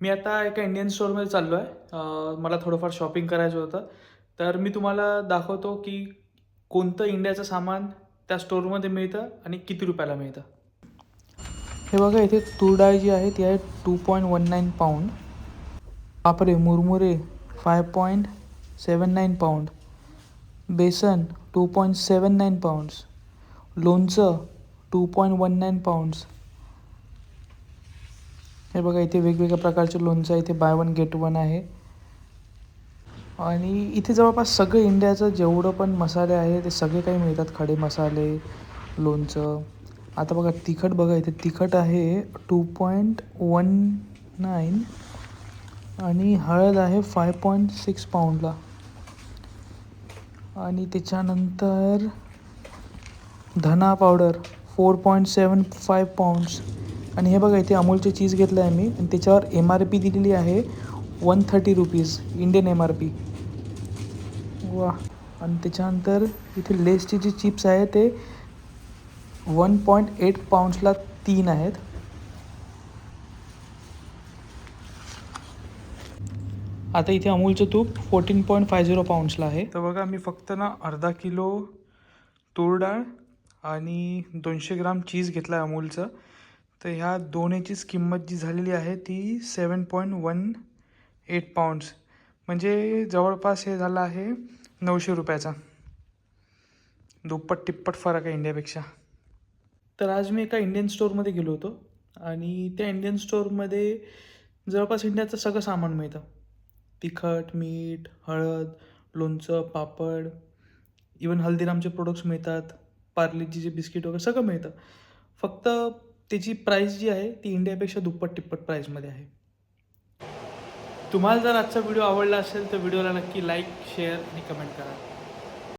मी आता एका इंडियन स्टोअरमध्ये चाललो आहे. मला थोडंफार शॉपिंग करायचं होतं. तर मी तुम्हाला दाखवतो की कोणतं इंडियाचं सामान त्या स्टोअरमध्ये मिळतं आणि किती रुपयाला मिळतं. हे बघा, इथे तूर डाळ जी आहे ती आहे 2.19 पाऊंड. पापरे मुरमुरे 5.79 पाऊंड. बेसन 2.79 पाऊंड्स. लोणचं 2.19 पाऊंड्स. हे बघा, इथे वेगवेगळ्या प्रकारचे लोणचं इथे बाय वन गेट वन आहे. आणि इथे जवळपास सगळं इंडियाचं जेवढं पण मसाले आहे ते सगळे काही मिळतात. खडे मसाले, लोणचं. आता बघा तिखट, बघा इथे तिखट आहे 2.19 आणि हळद आहे 5.6 पाऊंडला. आणि त्याच्यानंतर धना पावडर 4.75 पाऊंड्स. आणि हे बघा, इथे अमूलचे चीज घेतलं आहे मी आणि त्याच्यावर MRP दिलेली आहे 130 रुपीज इंडियन MRP. वा. आणि त्याच्यानंतर इथे लेसचे जे चिप्स आहे ते 1.8 पाऊंड्सला 3 आहेत. आता इथे अमूलचं तूप 14.50 पाऊंड्सला आहे. तर बघा, मी फक्त ना अर्धा किलो तूर डाळ आणि 200 ग्राम चीज घेतला आहे अमूलचं. तर ह्या दोन्हीचीच किंमत जी झालेली आहे ती 7.18 पाऊंड्स. म्हणजे जवळपास हे झालं आहे 900 रुपयाचा. दुप्पट तिप्पट फरक आहे इंडियापेक्षा. तर आज मी एका इंडियन स्टोअरमध्ये गेलो होतो आणि त्या इंडियन स्टोअरमध्ये जवळपास इंडियाचं सगळं सामान मिळतं. तिखट, मीठ, हळद, लोणचं, पापड, इवन हल्दीरामचे प्रोडक्ट्स मिळतात. पार्लेजी जे बिस्किट वगैरे सगळं मिळतं. फक्त त्याची प्राईस जी आहे ती इंडियापेक्षा दुप्पट तिप्पट प्राईसमध्ये आहे. तुम्हाला जर आजचा व्हिडिओ आवडला असेल तर व्हिडिओला नक्की लाईक, शेअर आणि कमेंट करा.